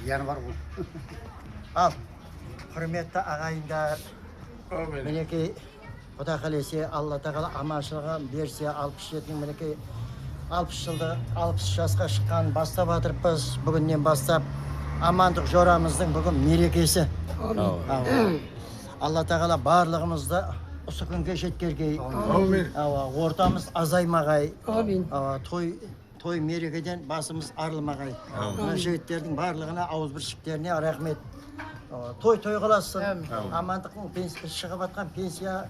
зияны бар ғой. Ал, құрметті ағайындар, мінекей Құда қалесе Алла тағала аманшылығын берсе 67-ның мінекей 60 жасқа шыққан бастап жатырмыз. Бүгіннен бастап амандық жорамыздың бүгін мерекесі. Алла тағала барлығымызды осы күнге жеткергей. Ортамыз азаймағай. Той мерекеден басымыз арылмағай. Жігіттердің барлығына, ауызбіршіктеріне рахмет. Той қаласын. Амандықтың шығып атқан пенсия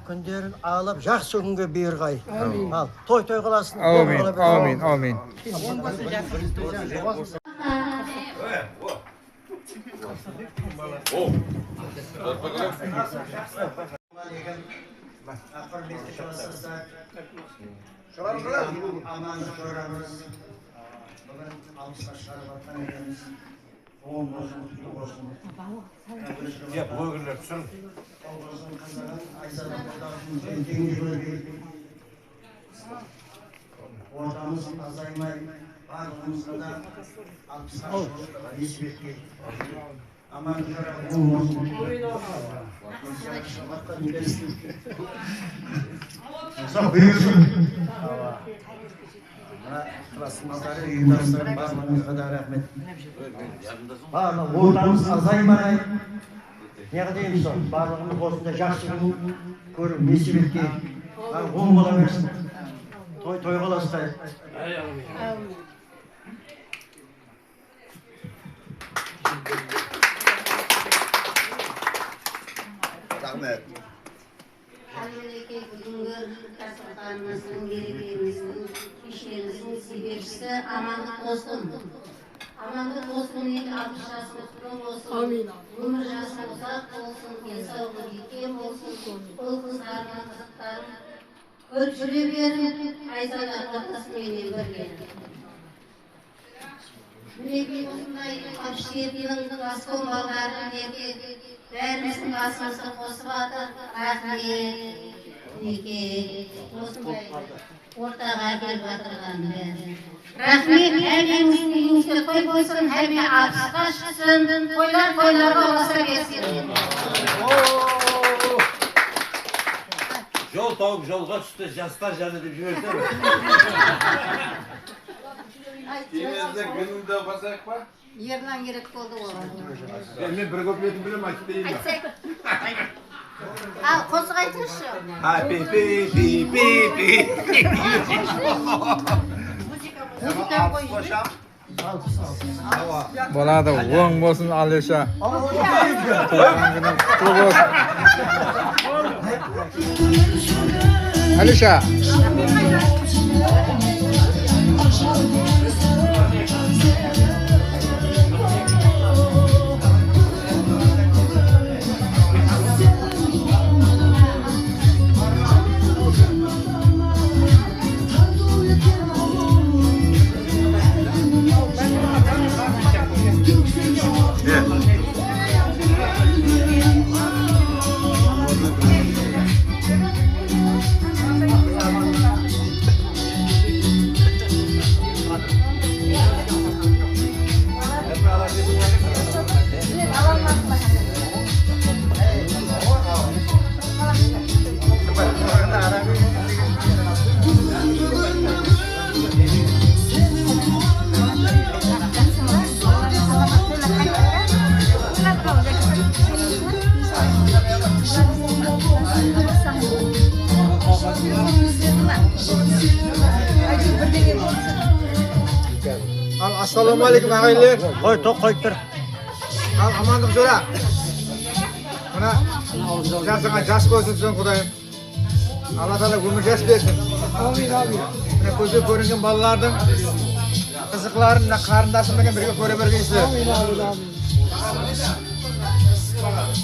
күндерін алып жақсы күнге бұйырғай. Ал, той қаласын. Amin. Құрметті кластастар, амандық жорамыз бүгін 60-ға шығарып атқан екенбіз. 10 болсын, 10 болсын. Блогерлер түсін. Ортамыз азаймай, барлығымызға да 60-ға есбетке. Амандық жорамыз 10 болсын. Сау бұйырсын. Классымыздары, үйдастары барлығымызға да рахмет. Ортамыз азаймай, неғі дейміз сол, барлығымыз осында жақсы күн көріп, несібетке оң бола берсін. Той қаластай. Рахмет. Әлемдегі бүгінгі дастарханымыздың мерекеміздің кешіміздің себепшісі амандық болсын. Амандық болсын, 60 жасымыз болсын. Өмір жасын ұзақ болсын, денсаулығы бекем болсын. Ол қыздарының қызықтарын көріп жүре беріп, айзадар ортасымен бірге. Мінекей осындай 67-ның асқол балдары бәріміздің басымызды қосып атыр. Рахмет. Мінекей осындай ортаға келіп атырған бәрі. Рахмет, әлеміздің үйіңізде той болсын, әлме 60-ға шықсын, тойларға оласа берсін. Жол тауып жолға түсті, жастар жаны деп жіберді. Кемезді күніңді басайық па? Ерлан керек болды оған. Мен бір көпілетін білем, айтып дейін ба? Ал, қосық айтыңызшы. Музыка қойшы. Болады, оң болсын Алеша. Туған күнің құтты болсын. Алеша. Assalamualaikum ағайлар. Қойып тұр. Ал амандық жора. Мына жасыңа жас болсын сен Құдайым. Алла Тағала өмір жас берсін. Мына көзге көрінген балалардың қызықларын мына қарындасыммен бірге көре бергейсіздер.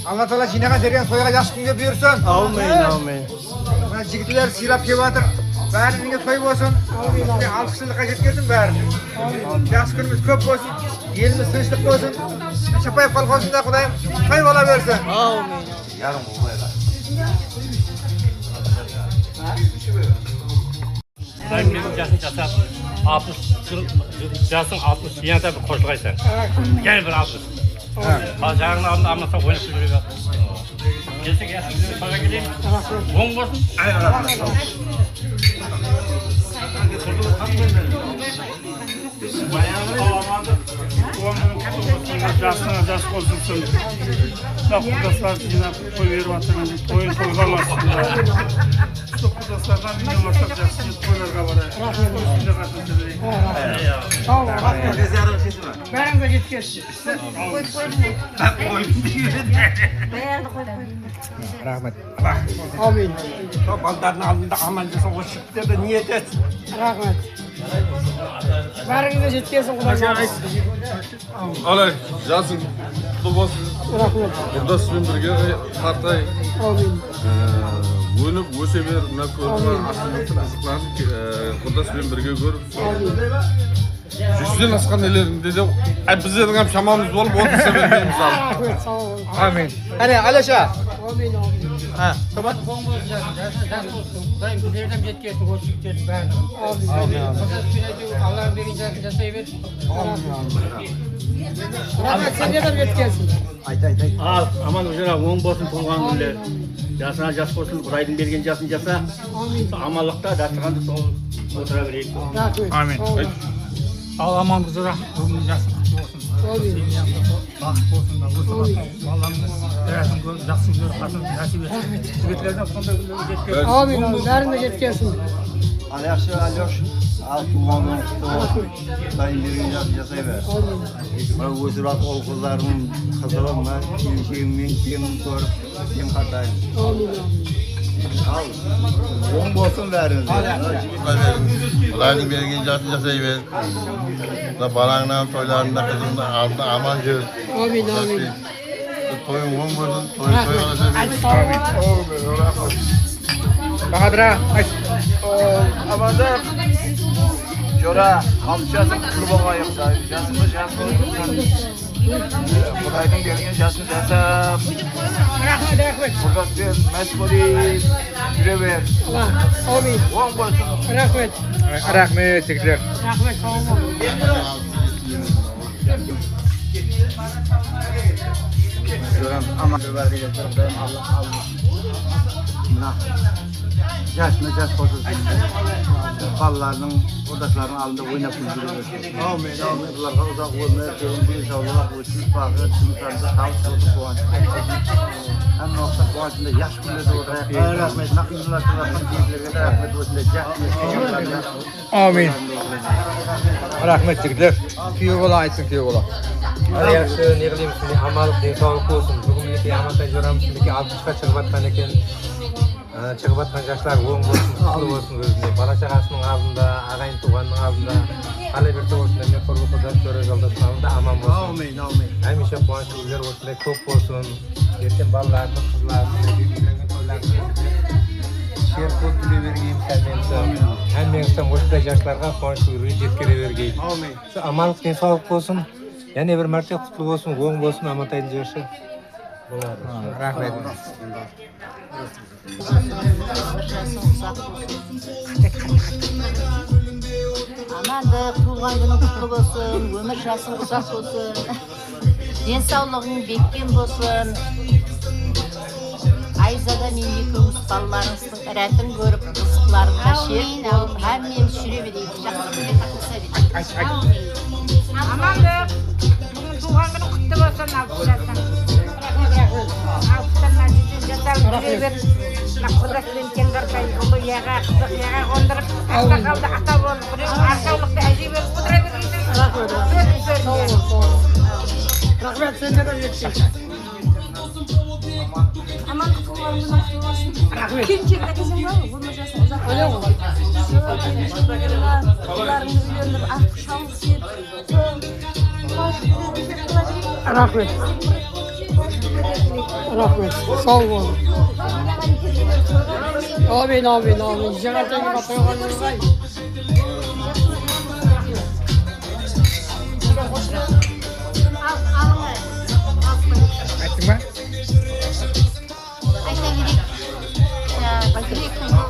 Алла Тағала жинаған жерген тойға жақсы күнге бұйырсын. Аумин. Мына жігітлер сыйлап келіп жатыр. Бәріне той болсын. 60 жылдыққа жеткенсің бәрін. Жақсы күніміз көп болсын. Еліміз тыныштық болсын. Шапаев колхозында Құдайым той бола берсін. Аумин. Sen benim yaşın casap 60 yaşın 60 yana da bir koşulgaysan. Gel bir 60. Bacağının altında anlatsa oynayıp duruyor. Kesik yaşın sana geleyim. Bon olsun. Jasına olsun. Bak kudaslar yine koy verip atın. Koyun koygamazsın. Kudaslardan bir masak jasını koylarga var. Üstünde katıldı. Sağ ol. Ben de git geç. Rahmet. Amin. Baldarın alnında amancısı o çıktı da niyet et. Rahmet. Barınıza жеткенсің құдай. Alay, жазың құтты болсын. Rahmet. Burada sizбен бірге қартай Amin. өніп, өсе бер, мына көріп асылдықтың қызықларын burada sizбен бірге көріп. Жүзден асқан елерінде де біздердің hem şamamız болып, отырса бермейміз ал. Rahmet, sağ ol. Amin. Hani Alişa. Amin, amin. Ha, tamam. Dayım nereden жеткенсің осы жігіттердің бәрін. Amin. Allah'ın берген жасай бер. Rahmet, sen nereden жеткенсің? Ayt. Al aman hocam oң болсын туған күндер. Жасына жас болсын, Құдайдың берген жасын жаса. Аманлықта дастарханда сол отыра берейік. Rahmet. Amin. Sağ ol. Al aman kızıra. Bugün jasın kutlu olsun. Amin. Bak olsun da olsun. Ballarımız hayatın жақсы күндер қасын насip етсін. Жігіттерден сондай күндер жеткен. Amin, amin. Bәріне жеткенсің. Alyaşı Alyoş, Altınman'ın kutu, Sayın Birinci Yasay ver. Amin. Bu özürat ol kızlarının kızılım var, kim görüp, kim katayım. Amin, amin. Al, bon bolsun veriniz. Құдайдың берген жасын жасай бер. Балаңнан, тойларында, қызыңда, алдында аман жүр. Amin, amin. Тойың оң болсын, тойың тойға жасай бер. Bahadra. Ayt. Amanda Jora hamçasın kutlu bolayım da jasımız jas olsun. Xudaydan bergen jasını jasab. Rahmet, rahmet. Burada bir mesbuli yürever. Allah, amin. Oң bolsun. Rahmet. Rahmet, tekrar. Rahmet, sağ ol. Gören ama verdiği Allah Allah. Nah. Yaşına jas olsun. Ballarının, odaşlarının alında oynap güldürüyor. Amin, amin. Bunlarga uzak ömür, bir inşallah bu şifakı, sınıflarında tavsiye koğan. Hem nokta koğaçında yaş güldü oraya. Rahmet, nakimler tarafından keyiflerine de rahmet olsun. Amin. Rahmet tekrar. Kuyuq ola aytsın, kuyuq ola. Yaxshi, ne qileyim, sizga amallik densoqlik bo'lsin. Bugungi amaldan ko'ramiz, sizga 60 ga chiqib atgan ekan. Chiqib atgan yoshlar o'ng bo'lsin, qutlu bo'lsin o'zini. Bola chaqasining oldida, ag'ayin tuganning oldida, hali bir bo'lsin, men qurbi Xudoy so'ra yo'ldasida aman bo'lsin. Amin, amin. Hamisha quvonchli uylar bo'lsin, ko'p bo'lsin. Erkin bolalarni, qizlarni, yigitlarni, to'ylarni sher ko'p tilavergayim sizlarga. Hammangizdan o'sha yoshlarga quvonchli uy yetkazib Amin. Shu amallik densoqlik bo'lsin. Yana bir marta qutlu bo'lsin, o'ng bo'lsin, Amatayn yoshi. Bo'ladi. Rahmet. Amanda tuğan günün kutlu olsun, ömür yaşın uzak olsun. Densaulığın bekken olsun. Ayzada men ekimiz ballarınыздың ірәтін көріп, қызықларына шер болып, әммен жүре берейік. Жақсы күндер тақылса берейік. Amandıq. Bugün tuğan günü kutlu olsun, alkış yaşın. Alkışlarına cüzün жасап жүре бер. Құдасымен тең қарқай, ұлы яға, қызық яға қондырып, ата қалды ата болып, біреу арқаулықты әже беріп қыдыра берейсің. Rahmet, sen nereden жеткенсің? Amandық туған күні құтты болсын. Кем кем әкесің бар ғой, бұны жасын ұзақ. Öyle mi? Құларыңды үйлерініп, артық шауыз сеп, Rahmet. Rahmet. Sağ ol. Amin, amin, amin. Cennetten gibi koyulan yolday. Aytsın mı? Ayta bereyik. Bakırıyıktың бұл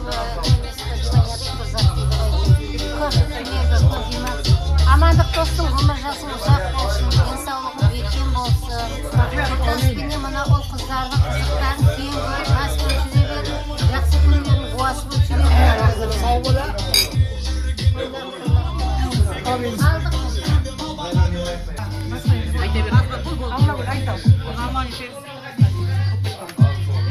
балдардың қызықтарын кең көріп, мас болып жүре беріп, жақсы күндерін қуасы болып жүре беріп. Сау бола.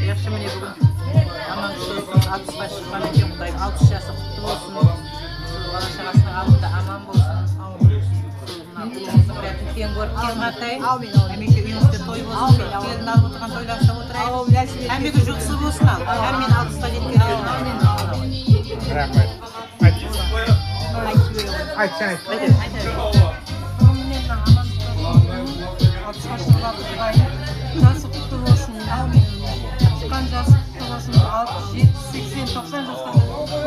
Yaxshi mene bugun aman shu 60 chiqqan ekan Xudoyim 60 yasi qutlu bo'lsin. Bola chaqasini aldida aman bo'lsin. Keng ko'rib keng qatay. Hamisha uyimizda to'y bo'lsin. Kelin alib o'tirgan to'ylarida o'tiraylik. Hammaga juqsi bo'lsin. Hamma 60 ga yetkazsin. Rahmat. Aytsan. Jası kutlu olsun. Çıkan jası kutlu olsun. 60, 70, 80, 90 yaşında.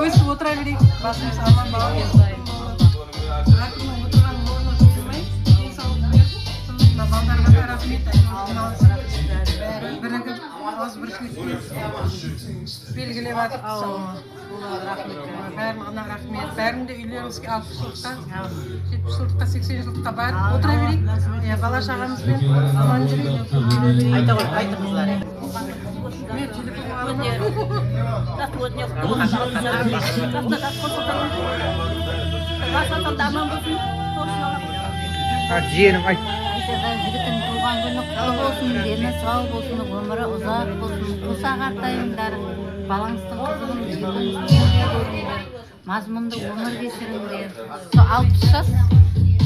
Ösüp oturabilecek. Başımız aman bağlı yazayım. Rakımın oturan yolunu tutmayın. İnsanlık verip. Sonunda baldarına rahmet ayın. Birigip az bir şey belgilep atıp bärine rahmet. Bärinde üylerimizge 60 yıllıkta, 70 yıllıkta, 80 yıllıkta barıp oturabirik. Bala şağamızbен aman жүрейік. Ayta qo'y, ayta qizlar. Men telefon alıp Jiyenim ayt. Жігіттің туған күні құтты болсын, дені сау болсын, өмірі ұзақ болсын, қоса қартайыңдар, балаңыздың қызығын көріңдер, мазмұнды өмір кешіріңдер. Сол 60 жас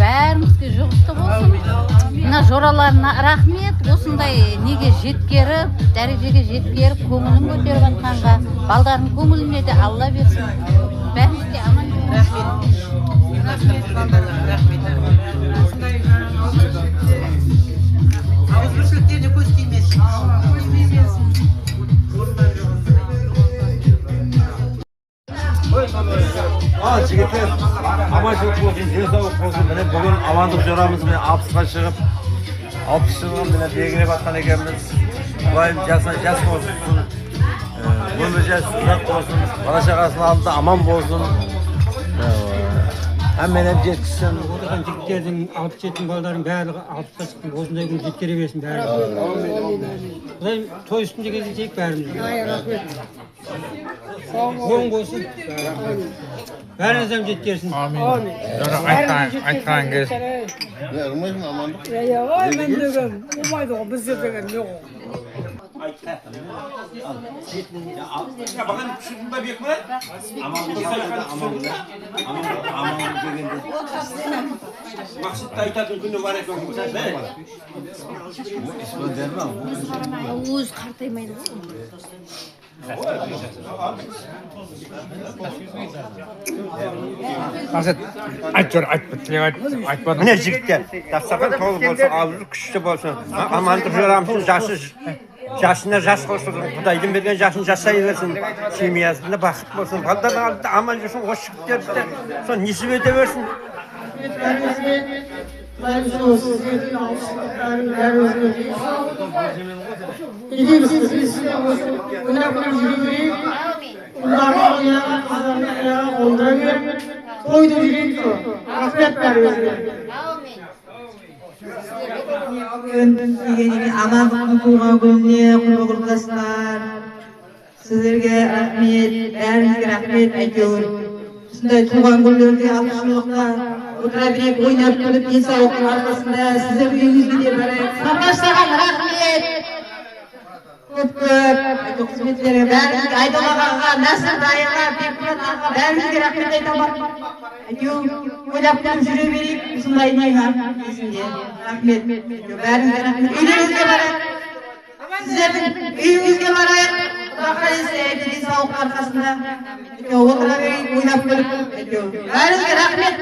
бәрімізге жұғысты болсын. Мына жораларына рахмет, осындай неге жеткеріп, дәрежеге жеткеріп, көңілін көтеріп жатқанға, балдардың көңіліне де Алла берсін. Бәрімізге аман Rahmet. Rahmet baldarlar, rahmet. Ağızbirçiliklerine göz değmesin. Жігіттер, аманшылық болсын, денсаулық болсын. Міне бүгін амандық жорамыз міне 60-ға шығып, 60 жылға міне белгілеп атқан екенбіз. Құдайым жас болсын, өмір жас ұзақ болсын, бала шағасының алдында аман болсын. Әмменен жеткізсін. Отырған жігіттердің 67 балдардың барлығы 60-қа шыққан осындай күн жеткере берсін бәрі. Құдайым той үстінде кездесейік бәріміз. Оң болсын. Бәріңізден жеткерсін. Amin. Aytkan kes. Ya ırmayın aman. Ой, мен деген, болмайды ғой, бізде деген жоқ. Bakın şunda bir ekmek. Aman degende. Maksud da aytатын күні бар екен бұл. Өз қартаймайды ғой. Asad ayt jor ayt bitlep aytmadım. Mine jigitler, dastaqan to'g'ri bo'lsin, og'zi kuchli bo'lsin. Amanlik jo'ramsin, yaşına yaş olsun, Xudoydan bergan yaşını yaşayversin. Semiyasida baxt bo'lsin. Baldarlar oldida amal yursin, qo'shiq berdi. Son nisib etaversin. Aman tuğan gününe kuruldaşlar. Sizlerge rahmet, bärinizge rahmet aytıyorum. Şunday tuğan günlerde alışmışlıkta oturabilip oynap gülüp densalıktın arkasında sizler uyuңuzga de barayık. Qatnaştırgan rahmet. Көп қызметлерге бәріңізге Айдолағаға, Насыр Дайыға, Бекбұратаға бәріңізге рахмет айтамын. Әйтеуір ойлап жүре берейік, осындай неңа есінде. Рахмет. Бәріңізге рахмет. Үйлеріңізге барайық. Сіздердің үйіңізге барайық. Құдай денсаулық арқасында. Отыра берейік, ойлап көріп. Бәріңізге рахмет.